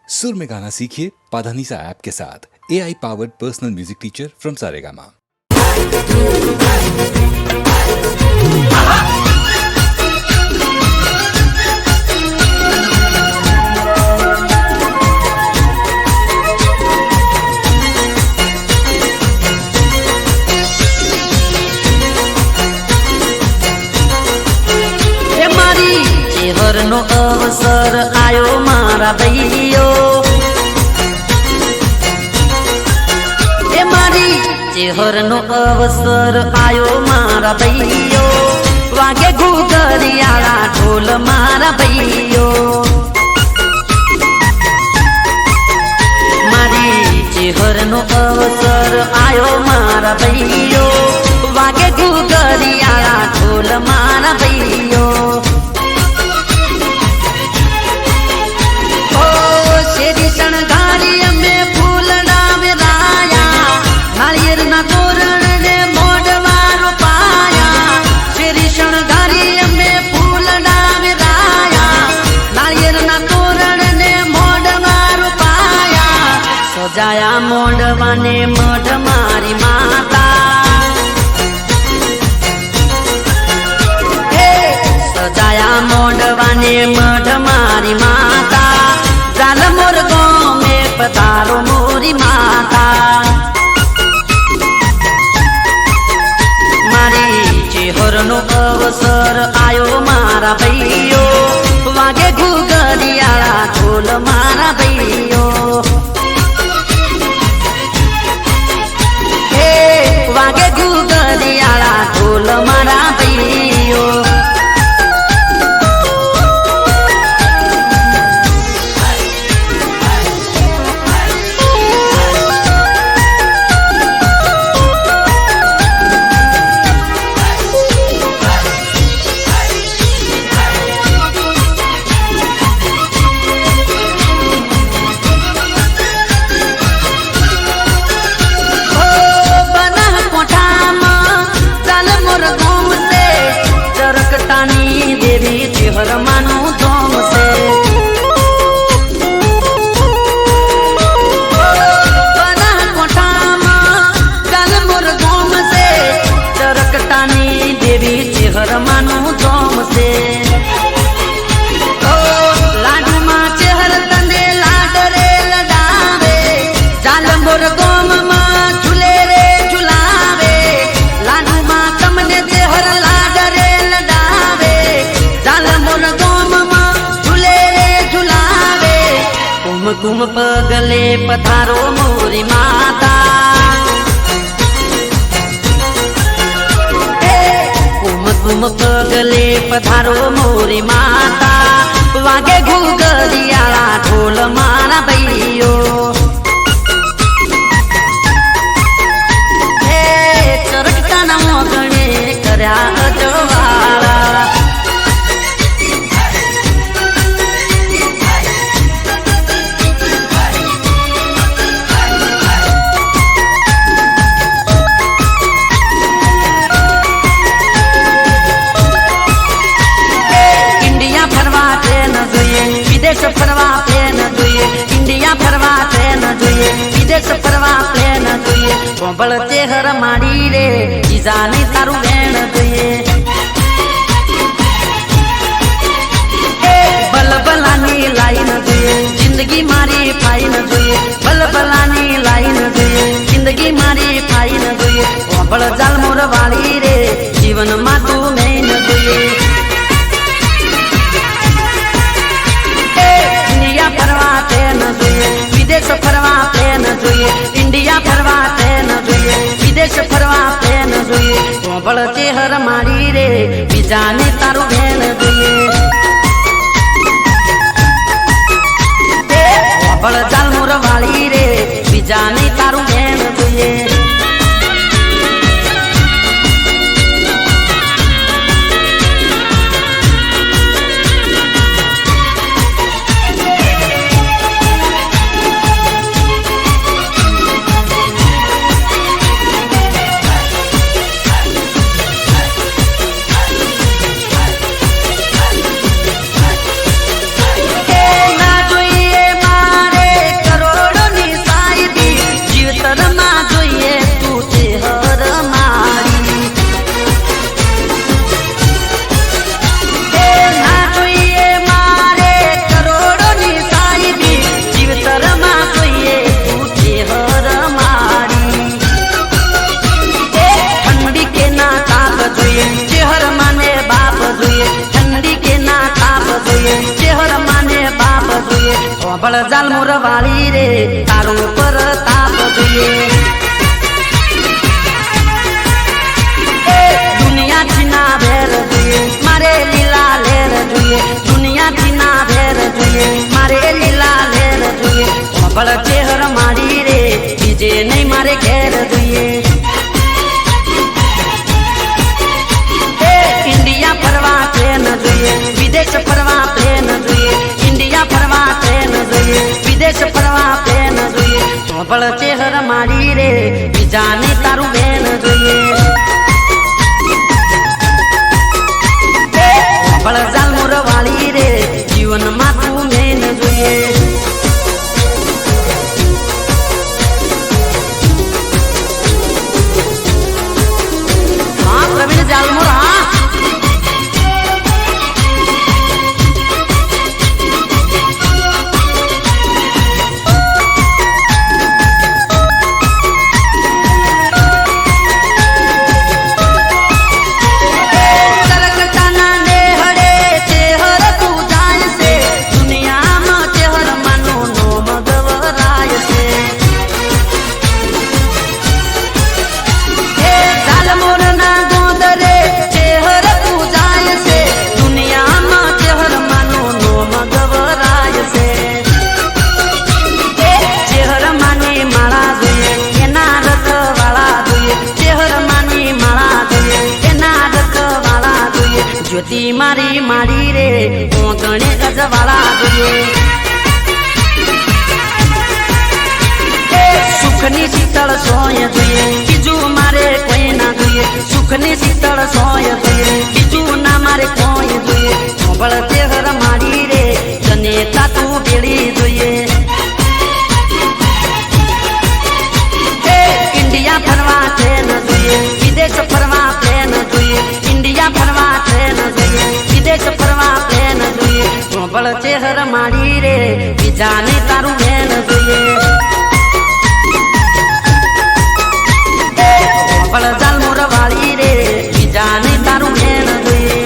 सुर में गाना सीखिए पाधानीसा ऐप के साथ। AI powered personal music teacher from Saregama. નો અવસર આયો મારા ભાઈઓ, એ મારી ચેહરનો અવસર આયો મારા ભાઈઓ, વાગે ઘૂઘરિયાળા ઢોલ મારા ભાઈઓ, મારી ચેહરનો અવસર આયો મારા ભાઈઓ, વાગે ઘૂઘરિયાળા ઢોલ મારા ભાઈઓ. શણગારી અમે ફૂલડા વેરાયા, નાળિયેરના તોરણ ને મોઢવારો પાયા. શેરી શણગારી અમે ફૂલડા વેરાયા, નાળિયેરના તોરણ ને મોઢવારો પાયા. સજાયા મોઢવાને મઢ મારી માતા, સજાયા મોઢવાને મઢ મારી માતા. ચાલ મોર ગોમે પધારો મોરી માતા, મારી ચેહરનો અવસર આયો મારા ભાઈઓ, વાગે ઘૂઘરિયાળા ઢોલ મારા ભાઈઓ, હે વાગે ઘૂઘરિયાળા ઢોલ મારા ભાઈઓ. દેવી ચેહરમાનું ધોમ છે, બનાસકાંઠામાં ચાલમોર ધોમ છે, ચરકટાની દેવી ચેહરમાનું ધોમ છે. લાડુમાં ચેહર તને લાડ રે લડાવે, ચાલમોર ગોમમાં ઝૂલે રે ઝુલાવે. લાડુમાં તમને ચેહર લાડ રે લડાવે, ચાલમોર ગોમમાં ઝૂલે રે ઝુલાવે. કુમકુમ પગલે પધારો મોરી માતા, કુમકુમ પગલે પધારો મોરી માતા, વાગે ઘૂઘરિયાળા ઢોલ મારા ભાઈઓ, હે ચરકટાના મોગણે કર્યા અજવાળા. વિદેશ ફરવા પ્લેન જોઈએ, ઇન્ડિયા ફરવા પ્લેન જોઈએ, વિદેશ ફરવા પ્લેન જોઈએ. કોંભળ ચેહર માડી રે બીજાને તારું વેણ જોઈએ, બલબલાની લાઈન જોઈએ, જિંદગી મારી ફાઈન જોઈએ, બલબલાની લાઈન જોઈએ, જિંદગી મારી ફાઈન જોઈએ. કોંભળ જાલમોર વાળી રે જીવનમાં તું મેન જોઈએ. ફરવા પ્લેન જોઈએ, વિદેશ ફરવા પ્લેન જોઈએ, ઇન્ડિયા ફરવા પ્લેન જોઈએ, વિદેશ ફરવા પ્લેન જોઈએ. કોંભળ ચેહર મારી રે બીજાને તારું બેન જોઈએ, કોંભળ જાલમોર વાળી રે બીજાને તારું બેન જોઈએ. ના જોઈએ મારે કોબળ જાલમોર વાળી રે તારો પર તાપ જોઈએ દુનિયાથી ના ભેર જોઈએ મારે લીલા લેર જોઈએ દુનિયાથી ના ભેર જોઈએ મારે લીલા લેર જોઈએ કોબળ ચેહર મારી રે બીજે નહીં મારે ઘેર જોઈએ ઇન્ડિયા ફરવા ટ્રેન જોઈએ વિદેશ ફરવા પ્લેન જોઈએ ઇન્ડિયા ફરવા ટ્રેન જોઈએ વિદેશ ફરવા પ્લેન જોઈએ કોબળ ચેહર મારી રે બીજાને તારું બેન જોઈએ કોબળ જાલમોર વાળી રે જીવનમાં તું મેન જોઈએ હા પ્રવીણ જાલમોર હા જ્યોતિ મારી મારી રે ઓગણે ગજવાળા જોઈએ સુખની શીતળ સોય જોઈએ બીજું મારે કોઈ ના જોઈએ સુખની શીતળ સોય જોઈએ બીજું ના મારે કોઈ જોઈએ કોબળ ચેહર મારી રે તને તાતું ભેળી જોઈએ ઇન્ડિયા ફરવા ટ્રેન જોઈએ વિદેશ ફરવા પ્લેન જોઈએ ઇન્ડિયા ફરવા ટ્રેન જોઈએ વિદેશ ફરવા પ્લેન જોઈએ કોબળ ચેહર મારી રે બીજાને તારું બેન જોઈએ કોબળ જાલમોર વાળી રે બીજાને તારું બેન જોઈએ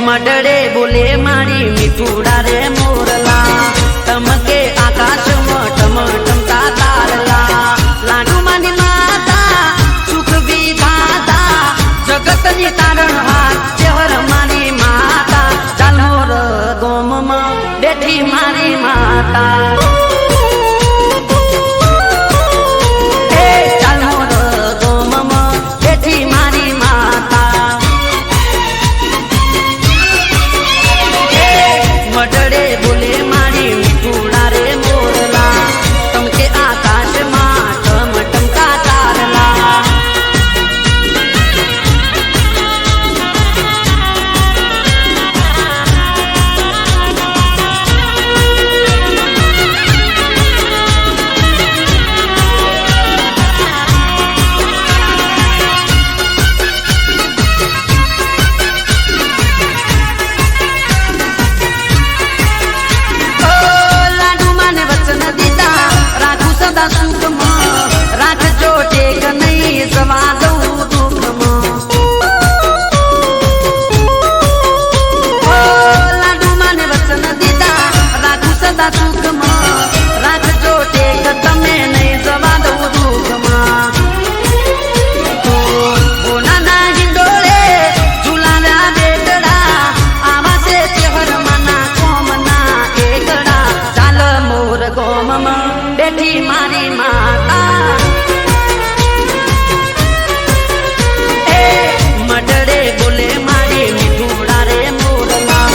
મડડે બોલે મારી મીઠુડા રે મોરલા તમકે આકાશમાં ટમટમતા તારલા લાડુ માની માતા સુખ વિધાતા જગતની તારણહાર ચેહર મારી માતા જાલમોર ગોમમાં બેઠી મારી માતા રાખજો ટેક નહીં સવા દઉં દુઃખમાં લાડુ માને વચન દીધા રાખું સદા સુખમાં રાખજો ટેક તમે નહીં સવા દઉં દુઃખમાં બોનાના હિંડોળે ઝુલાવ્યા બેટડા આવા છે ચેહર માના કોમના એકડા ચાલ મોર ગોમમાં બેઠી મારી માતા મડડે બોલે મારી મીઠુડા રે મોરલા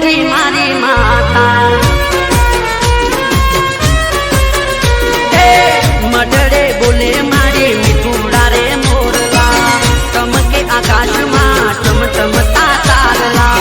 બેઠી મારી માતા મઢડે બોલે મારી મીઠુડા રે મોરલા ચમકે આકાશમાં ચમચમતા તારલા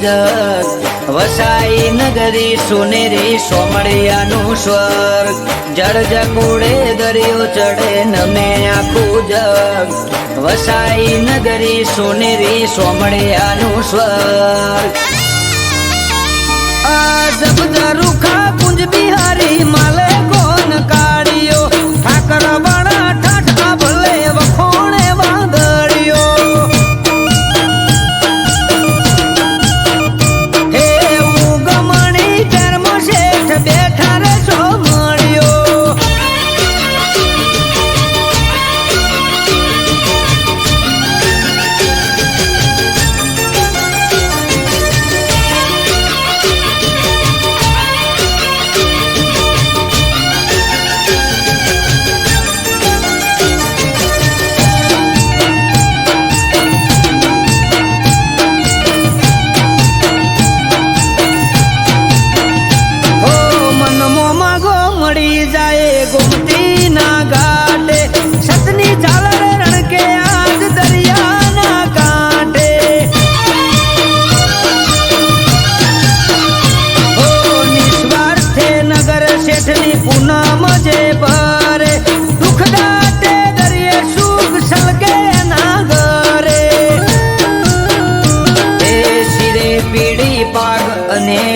જગ વસાઈ નગરી સોનેરી સોમળિયાનું સ્વર્ગ જળ જકુડે દરિયો ચડે નમે આખું જગ વસાઈ નગરી સોનેરી સોમળિયાનું સ્વર્ગ જબ રૂખા કુંજ બિહારી માલે કોન કાઢ્યો ઠાકર બણા ઠાઠા ભલે વખોણે વાદળ્યો હે ઉગમણી કર્મ શેઠ બેઠા રે સોમળ્યો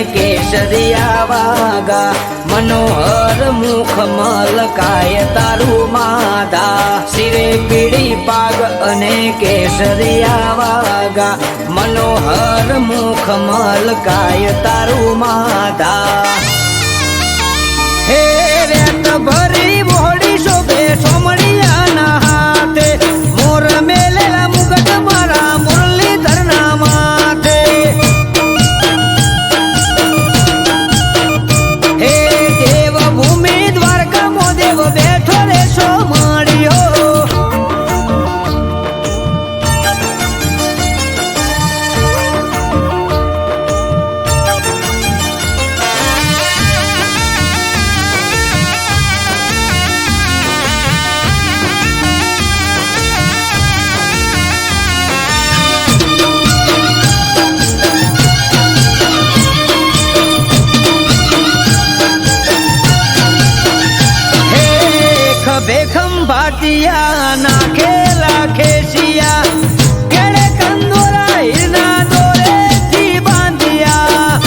કેસરિયા વાગા મનોહર મુખ મલકાય તારું માધા શિરે પીડી પાગ અને કેસરિયા વાગા મનોહર મુખ મલકાય તારું માધા હે રેત ભરી બોડી શોભે સોમળિયાના હાથે મોર મેલેલા મુગટ મારા મુરલીધરના માથે બેઠો રે સોમળિયો બેખમ ભાટિયા નાખેલા ખેસિયા કેળે કંદોરા હીરના દોરેથી બાંધિયા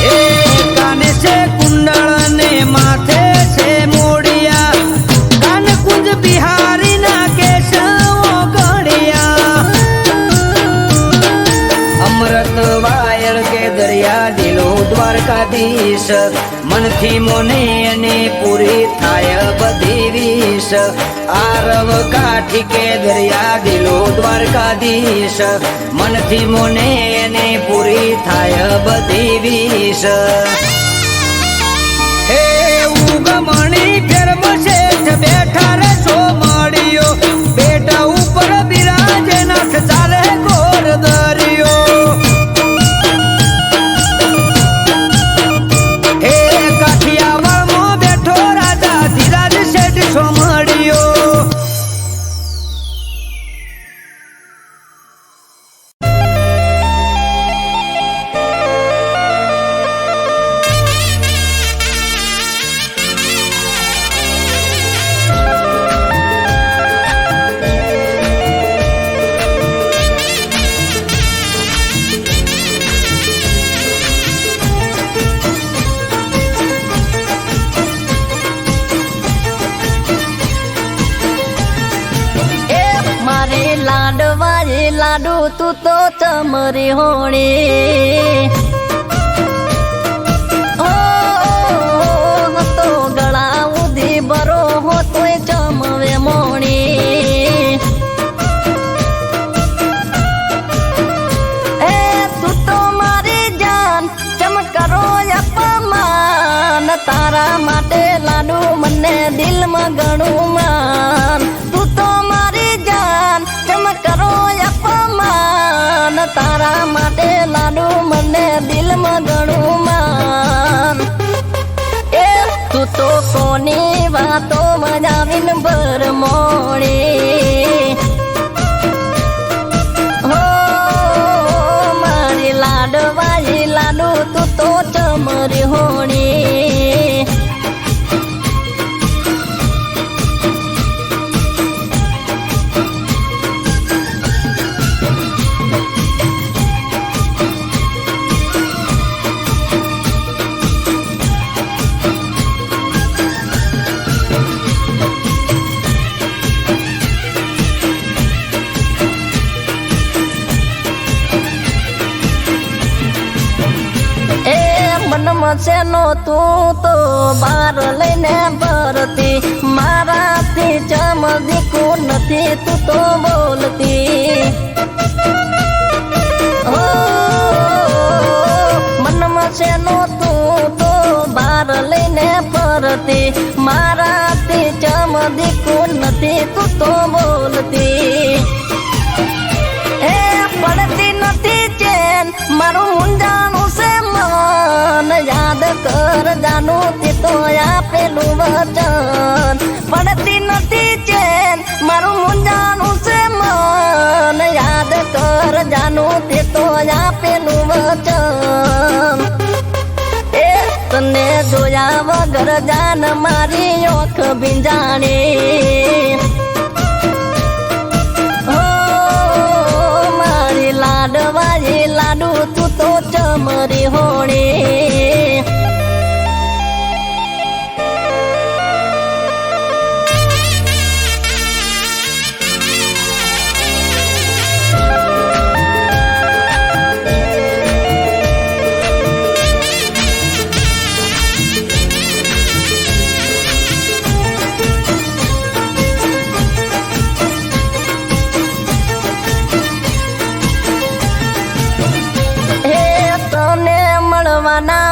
એ કાને છે કુંડળ ને માથે છે મોડિયા કાન કુંજ બિહારી ના કેશવો ગળિયા અમૃત વાયર કે દરિયા દિલો દ્વારકાધીશ મનથી મોને અને પૂરી થાય બધી વિશ આરવ કાઠી કે દરિયા દિલો દ્વારકાધીશ મનથી મોને અને પૂરી થાય બધી વિશ હે ઉગમણી ફેરમ શેઠ બેઠા રે સોમળિયો બેટા ઉપર બિરાજે નાથ ચાલે ગોર દરિયો લાડુ તું તો ચમરી હોણી તો ગળા ઉધી બરો હો તોય ચમવે મોણી એ તું તો મારી જાન ચમકરો અપમાન તારા માટે લાડુ મને દિલમાં ઘણું માન તું તો મારી જાન ચમકરો અપમાન તારા માટે લાડુ મને દિલમાં ઘણું માન એ તું તો કોની વાતો મજાવીન ભર મોડી ચમરી હોણી મનમસેનો તું તો બાર લઈને ભરતી મારાથી ચમદીકું નથી તું તો બોલતી હો મનમસેનો તું તો બાર લઈને ભરતી મારાથી ચમદીકું નથી તું તો બોલતી એ પડતી નથી ચેન મારું મુંજાનું છે મન યાદ કર જાનું તે તો આપેલું વચન પડતી નથી ચેન મારું મુંજાનું છે મન યાદ કર જાનું તે તો આપેલું વચન એ તને જોયા વગર જાન મારી ઓખ ભીંજાણી લાડવાઈ લાડુ તું તો ચમરી હોણી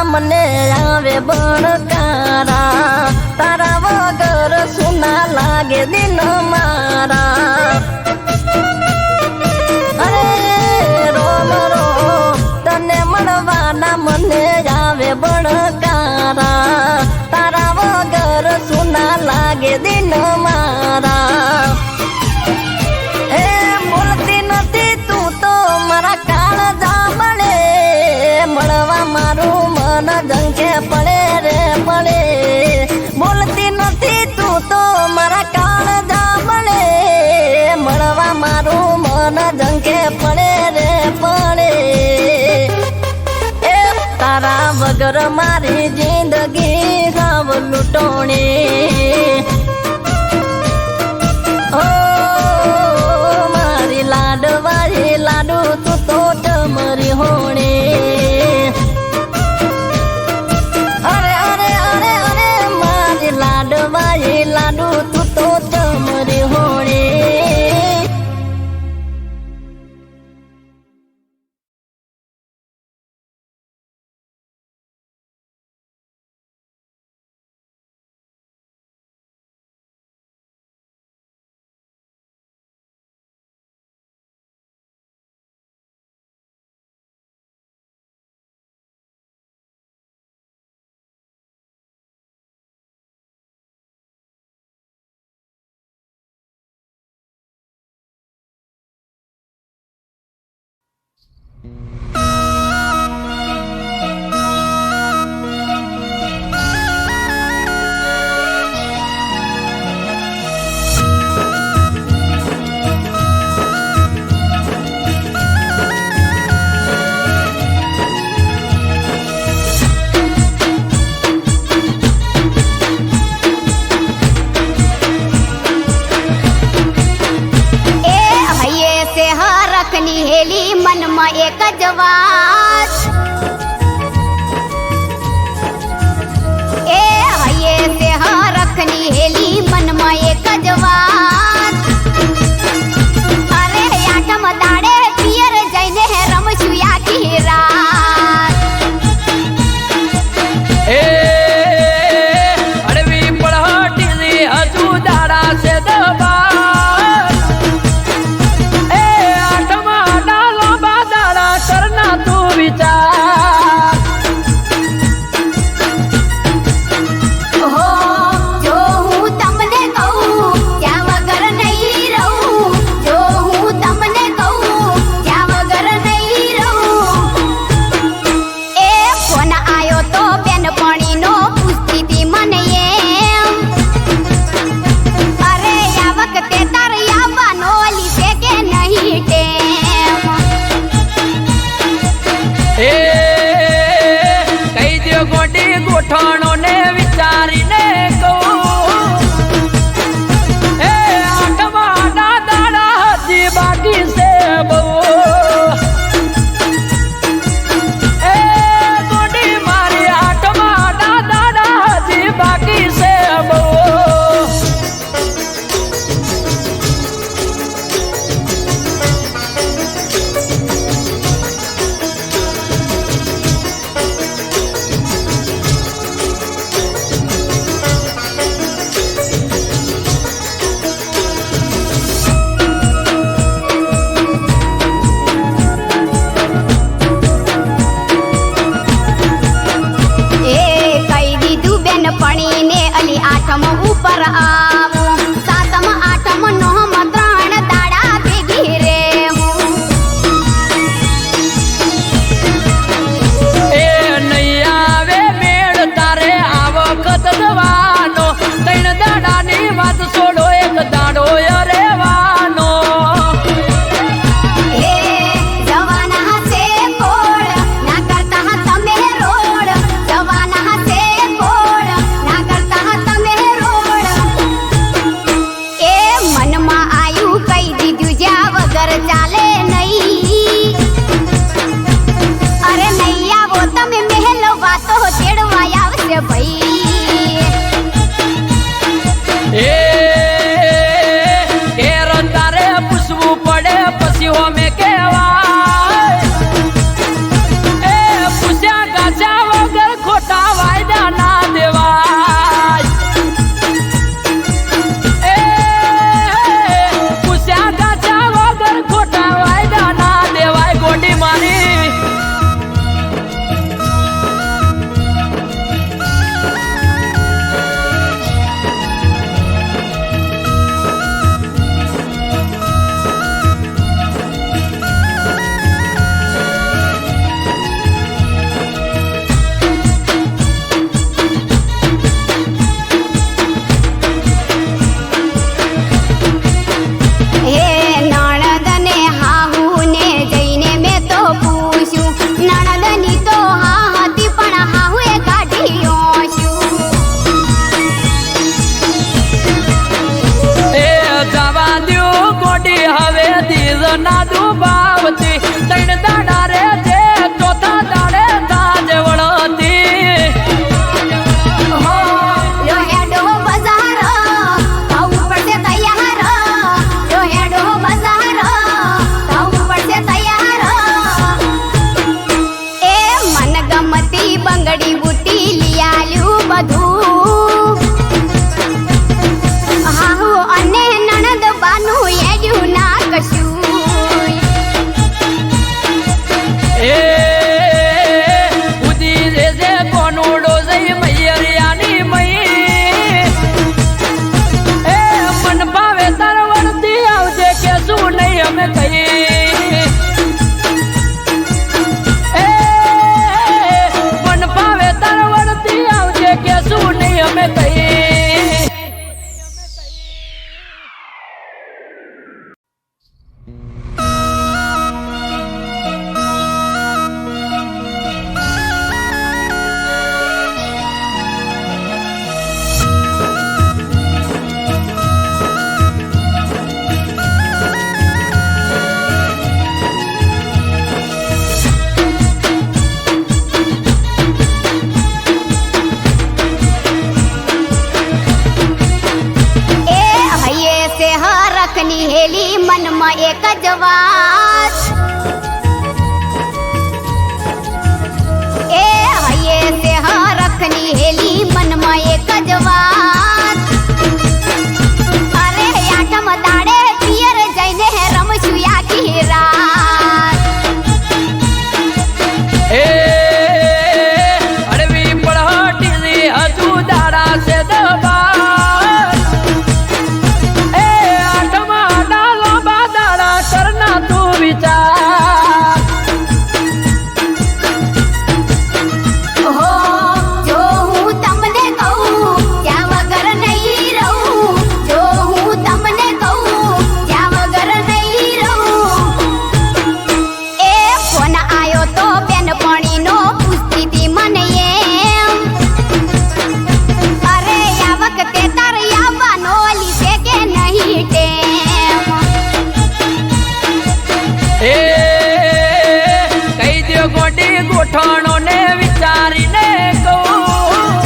મને આવે બણકારા તારા વગર સુના લાગે દિન મારા અરે રોમ રો તને મળવાના મને આવે બણકારા તારા વગર સુના લાગે દિન મારા એ બોલતી નથી તું તો મારા કાળ જામણે મળવા મારું મન જંખે પડે રે પડે બોલતી નથી તું તો મારા કાળ જામણે મળવા મારું મન જંખે પડે રે પડે એ તારા વગર મારી જિંદગી સાવ લૂંટોણી ઓ મારી લાડવાઈ લાડુ તું તો ચમરી હોણી લાડવાઈ લાડુ તું તો ચમરી હોણી હેલી મનમાં એક જ વાત એ હૈયે સે હરખની હેલી મનમાં એક જ વાત અરે આઠમ દાડે પિયર જઈને રમશું આખી રાત એ અડવી પળહટી હજુ દાડા છે દબા હો જો હું તમને કહું ભાવતી ત્રણ દાડા રે છે ચોથા દાડે તાજ વળતી હો યો હેડો બજાર થવું પડશે તૈયાર યો હેડો બજાર થવું પડશે તૈયાર એ મન ગમતી બંગડી બુટી લિયાલ્યું બધું હાહુ અને નણંદ બાનું એડ્યું ના કશું એ ઉદી રે જે કોનુડો જઈ મૈયરિયાની મઈ એ મન ભાવે તાર વળતી આવજે કે શું નહીં અમે કઈ એ મન ભાવે તાર વળતી આવજે કે શું નહીં અમે કઈ ની હેલી મનમાં એક જ વાત એ હૈયે તે હરખની હેલી મનમાં એક જ વાત અરે આઠમ દાડે પિયર જઈને રમશું આખી રાત એ અડવી પડહટી હજુ દાડા છે દબા ગોઠણો ને વિચારીને કહું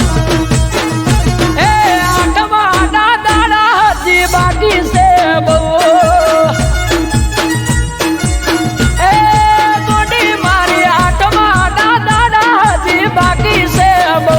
એ આઠમા દાડા હજી બાકી છે બહુ એ ગોડી મારી આઠમા દાડા હજી બાકી છે બહુ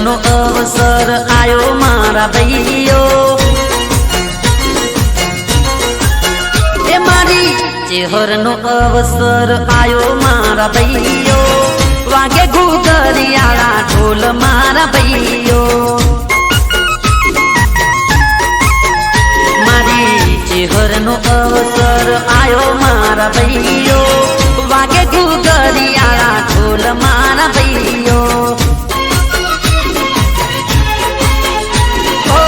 ચેહરનો અવસર આયો મારા ભાઈઓ, એ મારી ચેહરનો અવસર આયો મારા ભાઈઓ, વાગે ઘૂઘરિયાળા ઢોલ મારા ભાઈઓ, મારી ચેહરનો અવસર આયો મારા ભાઈઓ, વાગે ઘૂઘરિયાળા ઢોલ મારા ભાઈઓ. ઓ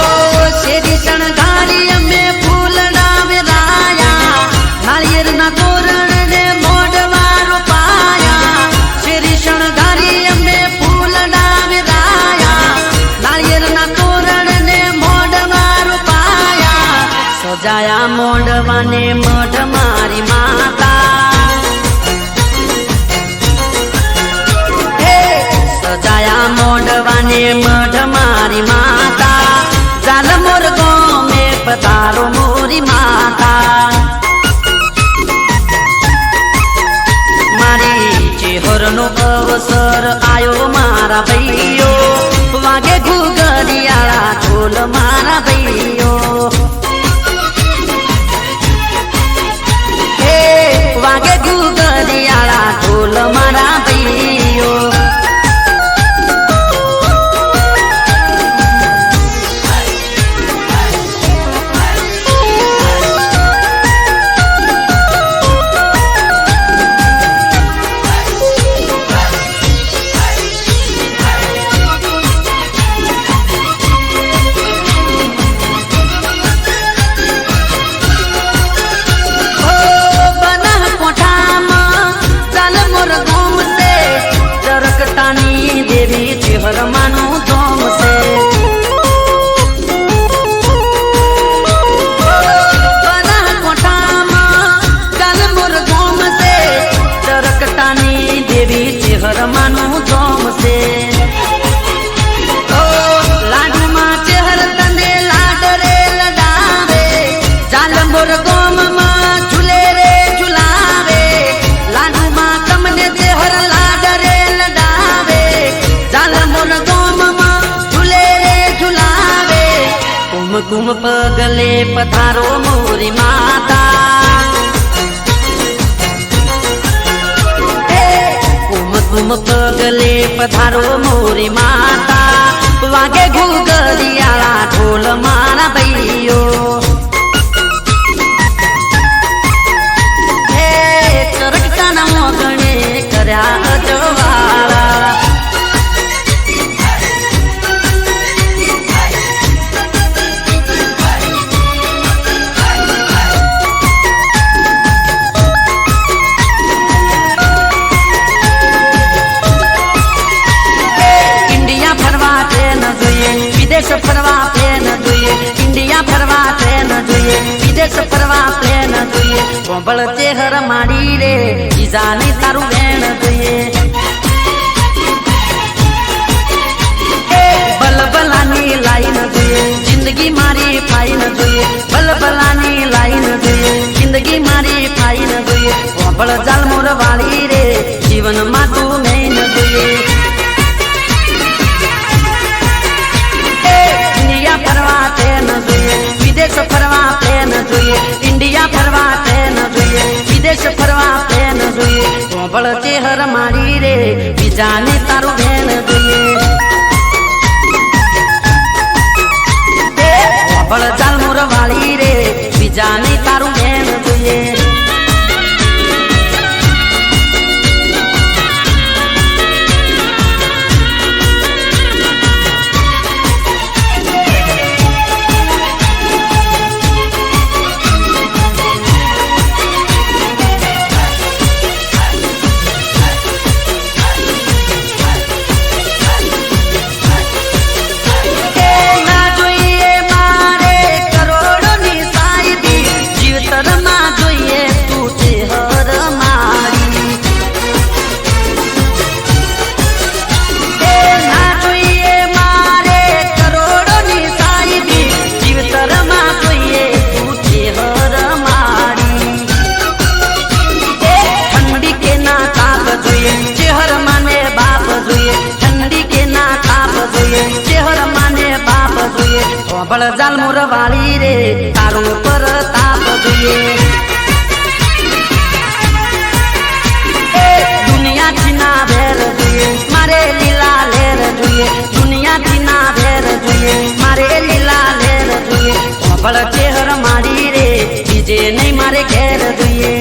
શેરી શણગારી અમે ફૂલડા વેરાયા, નાળિયેરના તોરણ ને મોઢવા રોપાયા, શેરી શણગારી અમે ફૂલડા વેરાયા, નાળિયેરના તોરણ ને મોઢવા રોપાયા, સજાયા મોઢવાને મઢ મારી માતા, સજાયા મોઢવાને મઢ મારી માતા, જાલ મોર ગોમે પધારો મોરી માતા, મારી ચેહરનો અવસર આયો મારા ભાઈઓ, વાગે ઘૂઘરિયાળા ઢોલ મારા ભાઈઓ, વાગે ઘૂઘરિયાળા ઢોલ મારા ભાઈઓ. દેવી ચેહરમાનું ધોમ છે, બનાસકાંઠામાં ગાલમોર ધોમ છે, ચરકટાની દેવી ચેહરમાનું ધોમ છે. લાડુમાં ચેહર તને લાડ રે લડાવે, જાલમોર ગોમમાં ઝૂલે રે ઝુલાવે, લાડુમાં તમને ચેહર લાડ રે લડાવે, જાલમોર ગોમમાં ઝૂલે રે ઝુલાવે, કુમકુમ પગલે પધારો મોરી માતા, કુમકુમ પગલે પધારો મોરી માતા, વાગે ઘૂઘરિયાળા ઢોલ મારા ભાઈઓ, ચરકટાના મોગણે કર્યા અજવાળા, ઇન્ડિયા ફરવા ટ્રેન જોઈએ, વિદેશ ફરવા પ્લેન જોઈએ, ઇન્ડિયા ફરવા ટ્રેન જોઈએ, વિદેશ ફરવા પ્લેન જોઈએ, કોંભળ ચેહર માડી રે બીજાની તારું બેન જોઈએ, બલબલાની લાઈન જોઈએ, જિંદગી મારી ફાઈન જોઈએ, બલબલાની લાઈન જોઈએ, જિંદગી મારી ફાઈન જોઈએ, કોંભળ જાલમોર વાળી રે જીવનમાં તું મેન જોઈએ. ઇન્ડિયા ફરવા ટ્રેન જોઈએ, વિદેશ ફરવા પ્લેન જોઈએ, ઇન્ડિયા ફરવા ટ્રેન જોઈએ, વિદેશ ફરવા પ્લેન જોઈએ, કોંભળ ચેહર મારી રે બીજાને તારું બેન જોઈએ, કોંભળ જાલમોર વાળી રે બીજાને તારું બેન જોઈએ. ના જોઈએ મારે કરોડોની સાયદી, કોંભળ જાલમુર વાળી રે તારું પર તાપ જોઈએ દુનિયાથી ના ભેર જોઈએ મારે લીલા લેર જોઈએ દુનિયાથી ના ભેર જોઈએ મારે લીલા લેર જોઈએ કોંભળ ચેહર મારી રે બીજે નહીં મારે ઘેર જોઈએ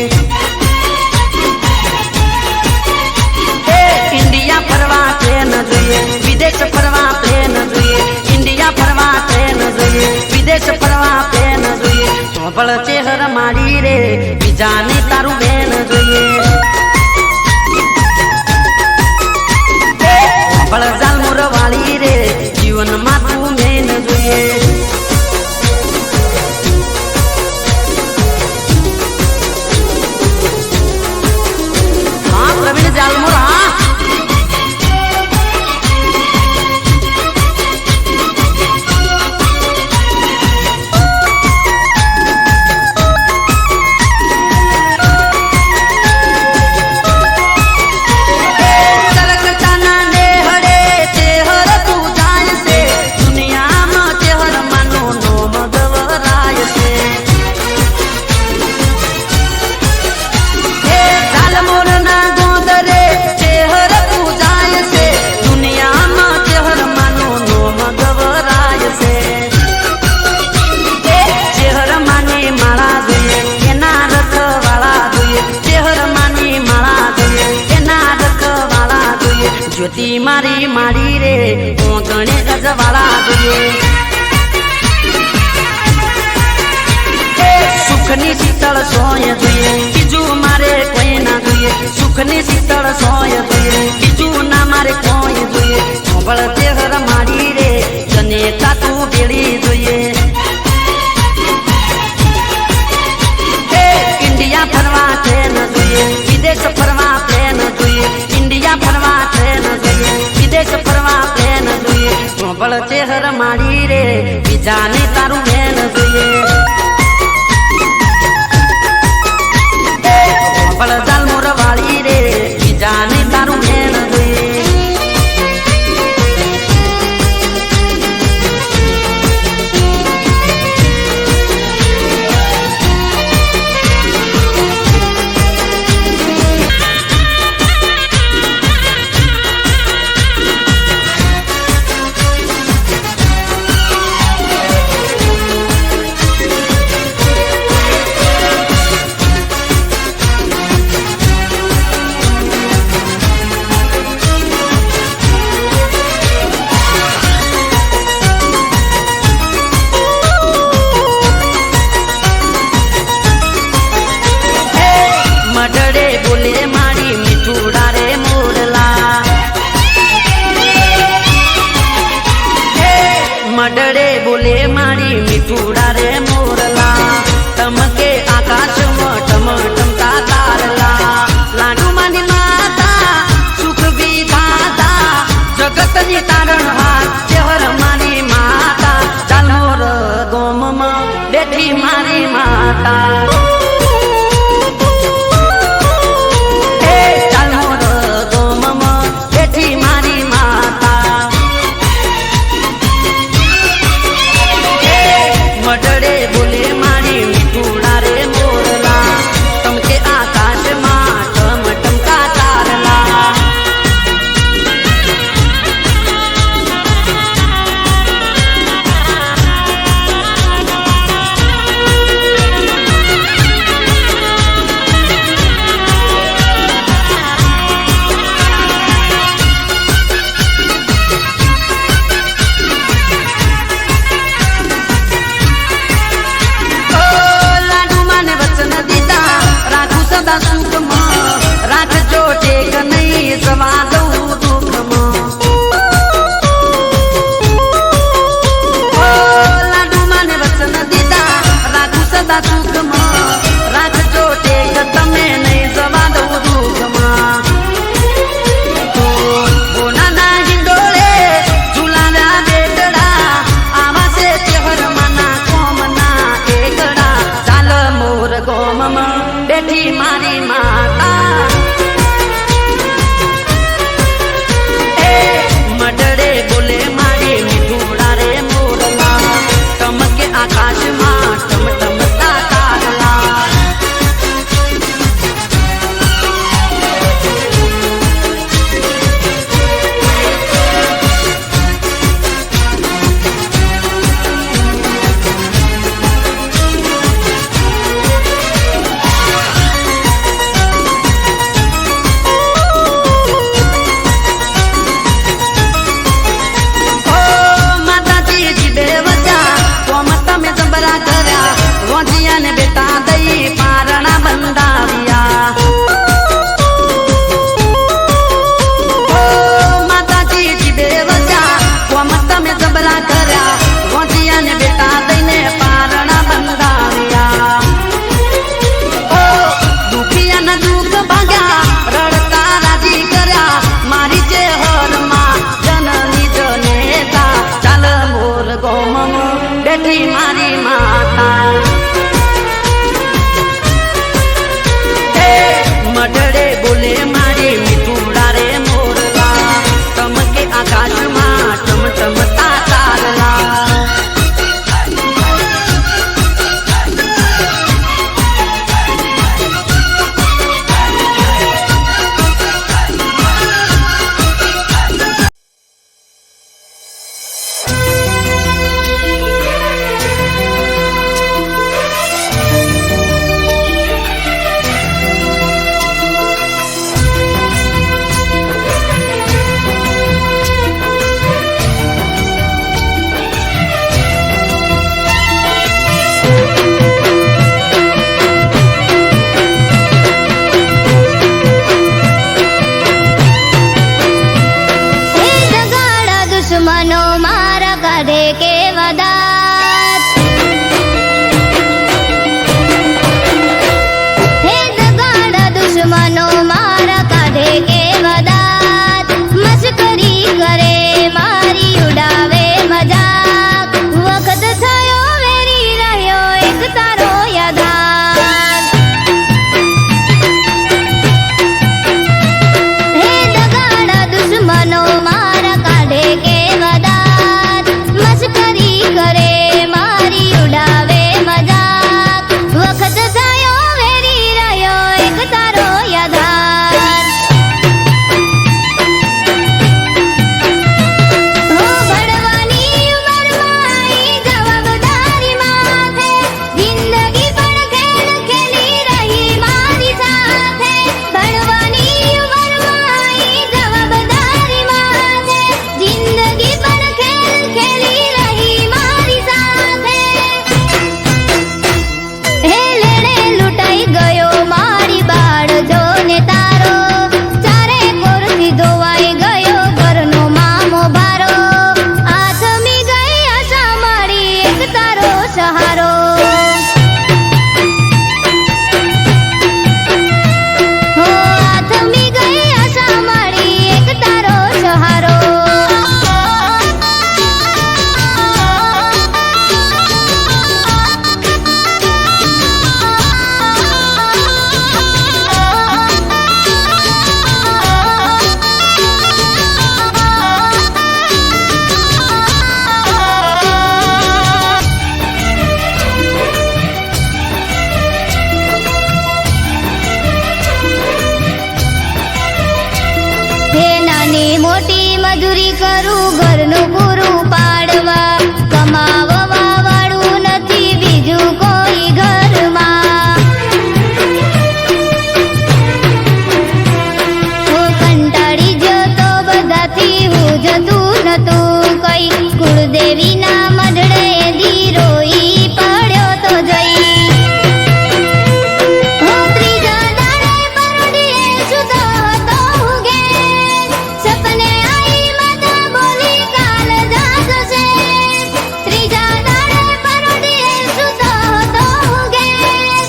ઇન્ડિયા ફરવા ટ્રેન જોઈએ વિદેશ ફરવા પ્લેન જોઈએ ઇન્ડિયા ફરવા ટ્રેન જોઈએ વિદેશ ફરવા પ્લેન જોઈએ કોંભળ ચેહર મારી રે બીજાને તારું બેન જોઈએ કોંભળ જાલમુર વાળી રે જીવનમાં તું મેન જોઈએ હા પ્રવીણ જાલમુર હા જ્યોતિ મારી મારી રે કોંકણે ગજવાળા જોઈએ સુખની શીતળ સોય જોઈએ બીજું મારે કોઈ ના જોઈએ સુખની શીતળ સોય જોઈએ બીજું ના મારે કોઈ જોઈએ કોંભળ ચેહર મારી રે જનેતા તું ભેળી જોઈએ ઇન્ડિયા ફરવા ટ્રેન જોઈએ વિદેશ ફરવા પ્લેન જોઈએ ઇન્ડિયા ફરવા ટ્રેન જોઈએ વિદેશ ફરવા પ્લેન જોઈએ કોંભળ ચેહર મારી રે બીજાને તારું બેન જોઈએ કોંભળ જાલમુર વાળી રે બીજાને તારું બેન જોઈએ મડડે બોલે મારી મીઠુડા રે મોરલા તમકે આકાશમાં ટમટમતા તારલા લાડુ માની માતા સુખ વિધાતા જગતની તારણહાર ચેહર મારી માતા જાલમોર ગોમમાં બેઠી મારી માતા બેઠી મારી માતા મઢડે બોલે મારી મિતુડા રે મોરલા તમકે આકાશમાં ટમટમતા તારલા दुश्मनो मारा काढे के वदात हे जगाड़ा दुश्मनो मारा काढे के वदात मस्करी करे मारी उड़ावे मजाक वखत थयो वेरी रह्यो एक तारो यादात हे जगाड़ा दुश्मनो मारा काढे के मस्करी करे मारी उड़ावे मजाक वखत थयो वेरी रह्यो एक तारो यादार हो भणवानी उमરમાં आई जवाबदारी माथे जिंदगी पण खेल खेली रही मारी साथे भणवानी उमરમાં आई जवाबदारी माथे जिंदगी पण खेल खेली रही मारी साथे हे लेणे लूटाई गयो मारी बाळ जोने तारो चारे कोरથી ધોવાઈ ગયો ઘરનો મામો ભારો આથમી ગઈ આશા મારી એક તારો સહારો હો આથમી ગઈ આશા મારી એક તારો સહારો હે નાની મોટી મજૂરી કરું ઘરનું પૂરું પાડવા કમાવવા વાળું નથી બીજું કોઈ ઘરમાં હું કંટાળી જતો બધાથી હું જતું નતું કઈ કુળદેવીના મઢડે દી રોઈ પડ્યો તો જઈ હું ત્રીજા દાડે પરોઢીએ સૂતો હતો હું ઘેર સપને आई माता बोली काल जागશે ત્રીજા દાડે પરોઢીએ સૂતો હતો હું ઘેર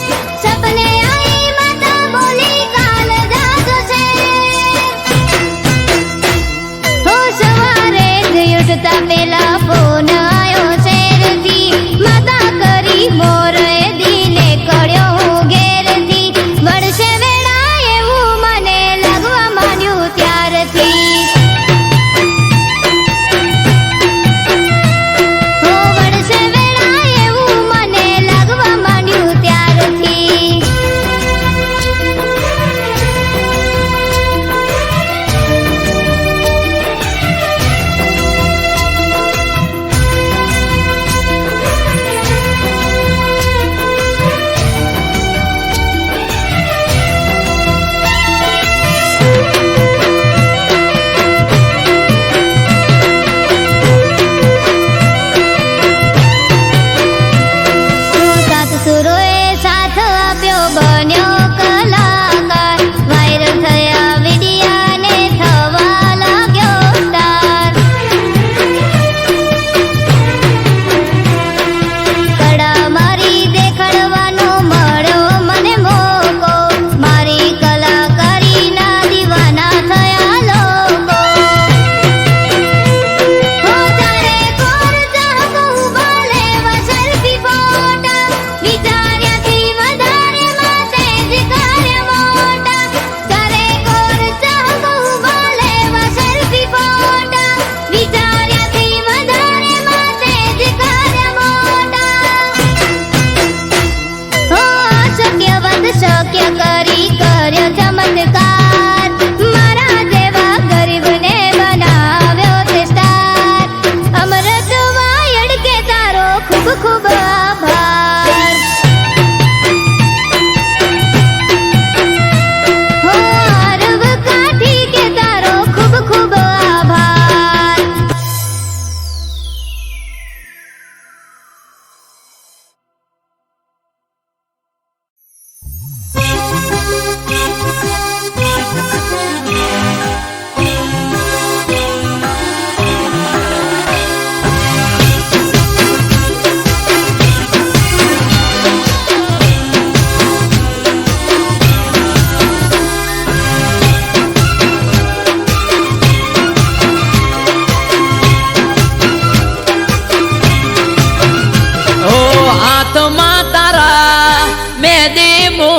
સપને आई माता बोली काल जागશે हो સવારે જ ઉઠતા પેલા ફોન આયો શેરથી માતા કરી મોર દીને કળ્યો હું ઘેરથી વળશે વેળા એવું મને લાગવા માંડ્યું ત્યારથી हो વળશે વેળા એવું મને લાગવા માંડ્યું ત્યારથી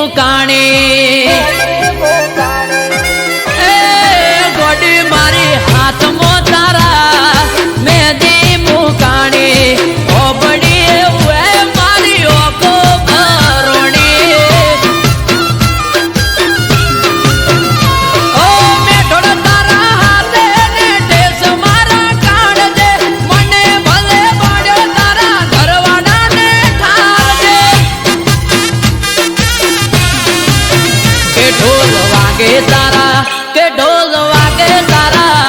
મુકાણી એ ગોડી મારી હાથમાં તારા મહેંદી મુકાણી ઓબડી એવું મારી ઓકો ભરોણી ઓ મેઠોડ તારા હાથે ને ટેસ મારા કાઢજે મને ભલે પાડ્યો તારા ઘરવાળાને ઠારજે કે ઢોલ વાગે તારા કે ઢોલ વાગે તારા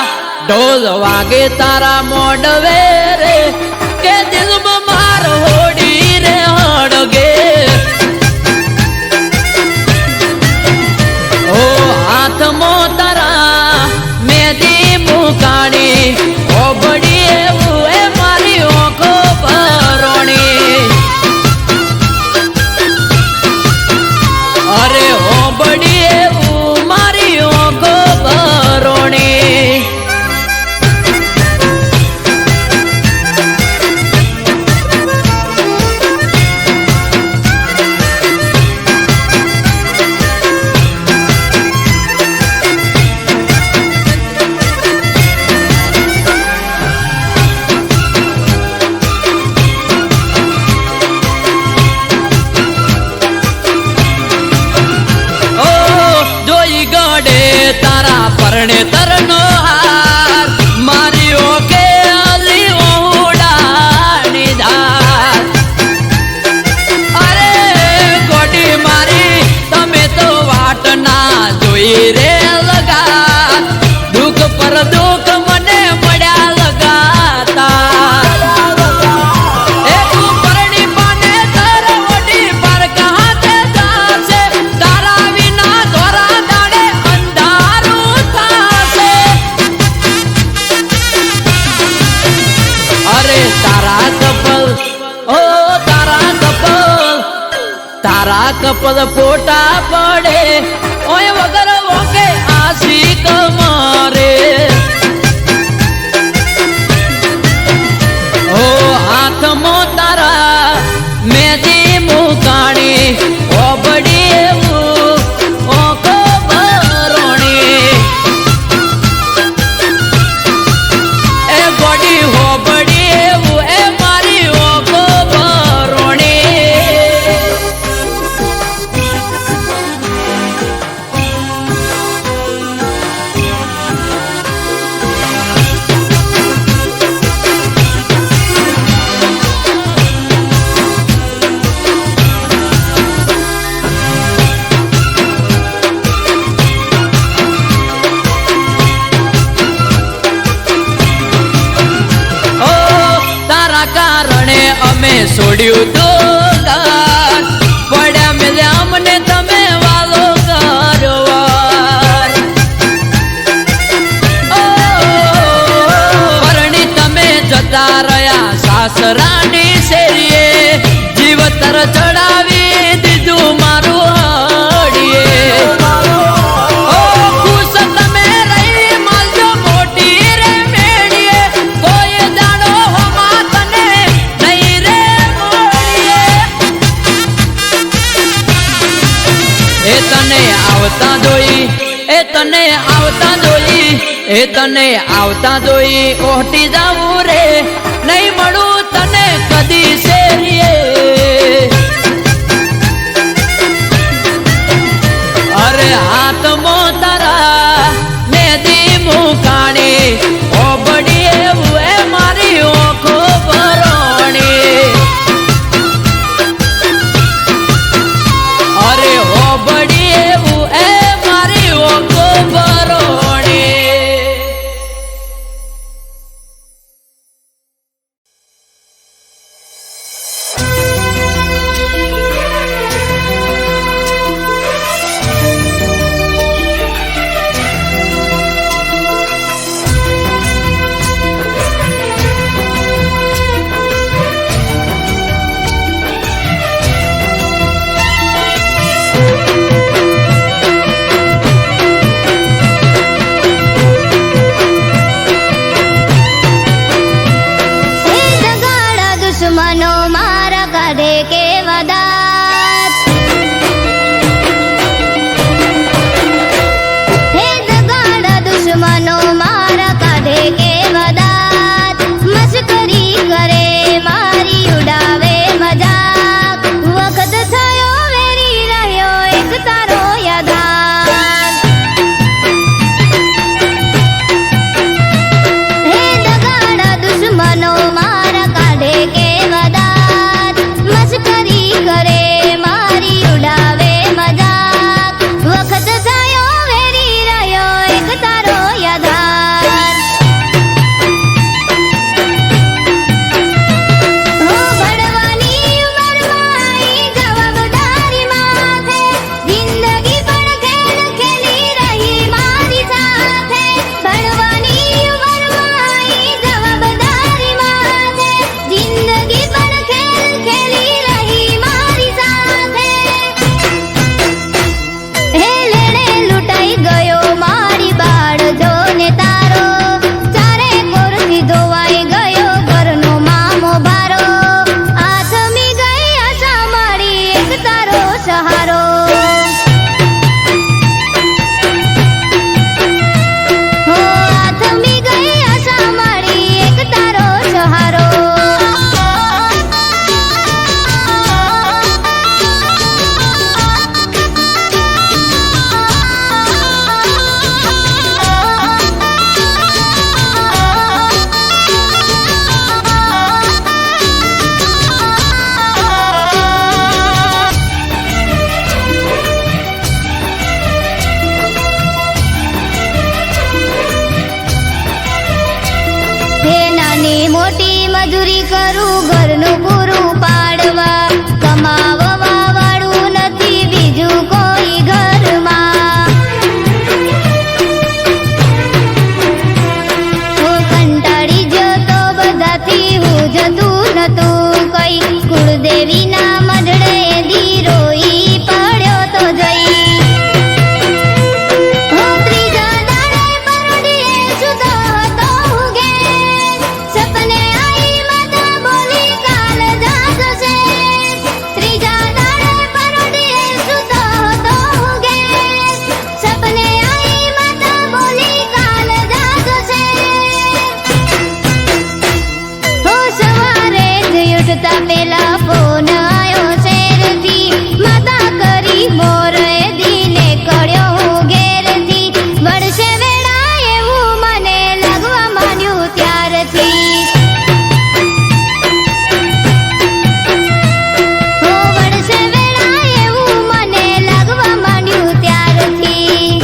ઢોલ વાગે તારા મોડવે રે કે દિલમાં માર હોડી રે હડગે ઓ હાથમાં તારા મહેંદી મુકાણી ઓબડી એવું એ મારી ઓખો ભરોણી અરે ઓબડી એવું મારી ઓખો ભરોણી ઓ જોઈ ગડે તારા પરણે તરનો હાર મારી ઓકે અલી ઓડાની ધાર અરે ગોડી મારી તમે તો વાટ ના જોઈ રે લગા દુઃખ પર દુઃખ મને મળ્યા લગાતા એ તું પરણી પાને તર ઓડી પર કહાતે જાશે તારા વિના ધોરા દાડે અંધારું થાશે અરે તારા કપલ ઓ તારા કપલ ફોટા પડે ઓય વગર ઓકે આશિક મારે ઓ હાથમાં તારા મહેંદી મુકાણી ઓબડી એવું ઓખો ભરોણી એ ગોડી હોબડી એવું એ મારી ઓખો ભરોણી ઓ તારા કારણે અમે છોડ્યું દોલન પડ્યા મેલ્યા અમને તમે વાલો કરવાર ઓ પરણી તમે જતા રહ્યા સાસરાની શેરીએ જીવતર ચડાવી દીધું મારું હડીએ ઓ ખુશ તમે રહી માલજો મોટી રે મેળીએ કોઈ દાડો હોમા તને નહીં રે મોળીએ એ તને આવતા જોઈ એ તને આવતા જોઈ એ તને આવતા જોઈ ઓહટી જાવું રે નહીં મળું તને કદી શેરીએ અરે હાથમાં તારા મહેંદી મુકાણી ઓબડી એવું એ મારી ઓખો ભરોણી અરે ઓબડી એવું એ મારી ઓખો ભરોણી નાની મોટી મજૂરી કરું ઘરનું પૂરું પાડવા કમાવવા વાળું નથી બીજું કોઈ ઘરમાં હું કંટાળી જતો બધાથી હું જતું નતું કઈ કુળદેવીના મઢડે ધીરોઈ પડ્યો તો જઈ પેલા ફોન આયો શેરથી માતા કરી મોર દિને કળ્યો હું ઘેરથી વળશે વેળા એવું મને લાગવા માંડ્યું ત્યારથી હો વળશે વેળા એવું મને લાગવા માંડ્યું ત્યારથી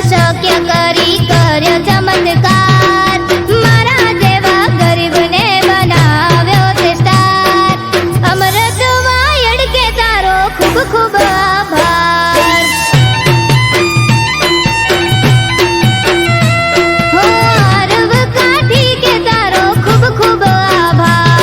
શક્ય કરી કર્યો ચમત્કાર મારા જેવા ગરીબને બનાવ્યો તે સ્ટાર અમૃત વાયડ કે તારો ખૂબ ખૂબ આભાર હો અરબ કાઠી કે તારો ખૂબ ખૂબ આભાર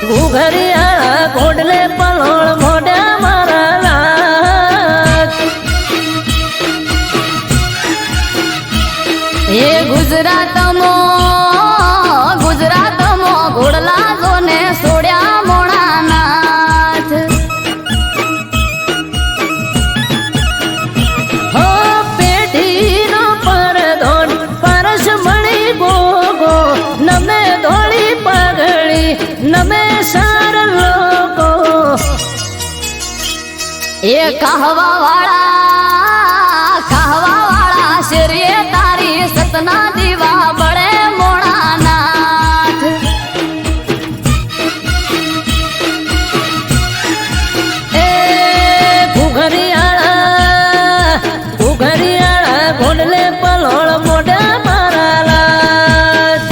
ઘુઘરિયા ઘોડલે પલોળ મોઢા મારા લાગ એ ગુજરાતમાં ઘોડલા જોને સોડ્યા મોણા નાથ હો પેઢીનો પરદોડ પરસ મળી ગોગો નમે ધોળી પગડી નમે સાર લોકો એ કહવા વાળા શરીએ તારી સતના દીવા બળે મોણા નાથ એ ઘુઘરિયાળા ઘોડલે પલોળ મોઢા મારા લાથ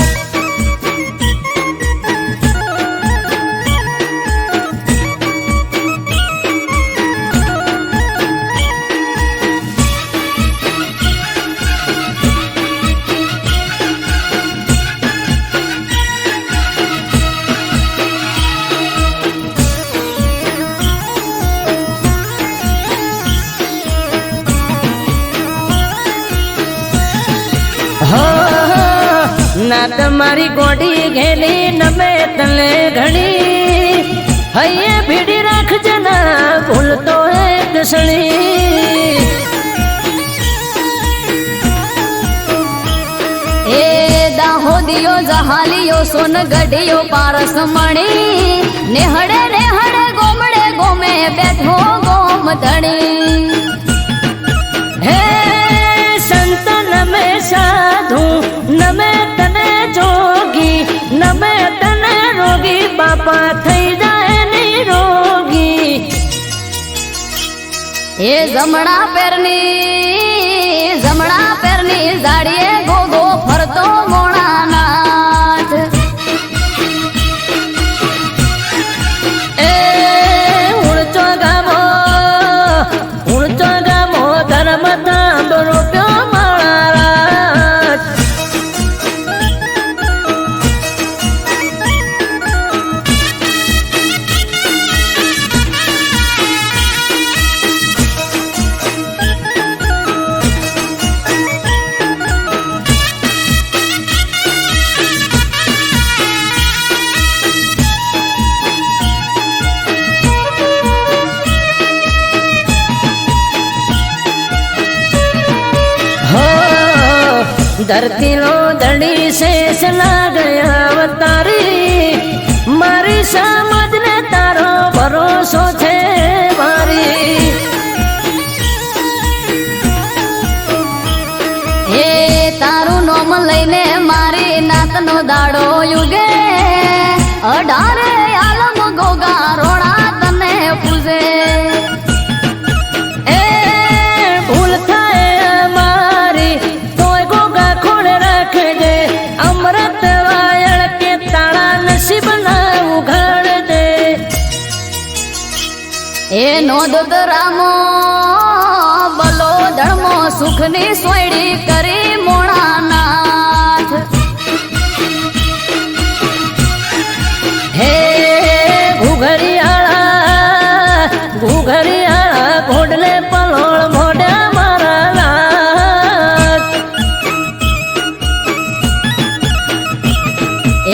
ના તમારી ગોડી ઘેલી નમે તને ઘણી હૈયે ભીડી રાખજે ના ભૂલતો એક સણી એ દાહોદિયો જહાલિયો સોનગઢિયો પારસ મણી નેહડે ગોમડે ગોમે બેઠો ગોમ ધણી હે સંત નમે સાધુ નમે તને જોગી નમે તને રોગી બાપા થઈ જાય નિરોગી એ જમણા પેરની જાડીએ ગોગો ફરતો મોણાનાથ એ ઉણચો ગામો ધર્મ તાંબરો પ્યો મારા धरती लो धड़ी शेष लाग अवतारी मारी समझ ने तारो भरोसो छे मारी હે તારું નોમ લઈને મારી નાતનો દાડો યુગે 18 આલમ ગોગા રોણા તને પૂજે એ ભૂલ થાય મારી તોય ગોગા ખોડ રાખજે અમૃત વાયળ કે તાળા નસીબ ના ઉઘાડ દે એ નોંધ રામો બલો ધર્મો સુખની સોયડી કરી મોણાનાથ હે ઘુઘરિયાળા ઘોડલે પલોળ મોઢા મારા લાગ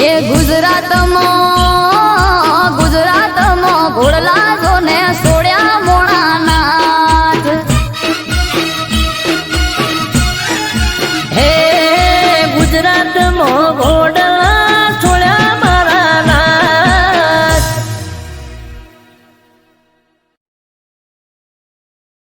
એ ગુજરાતમાં ઘોડલા જોને સોડ્યા મોણાનાથ હે ગુજરાત મો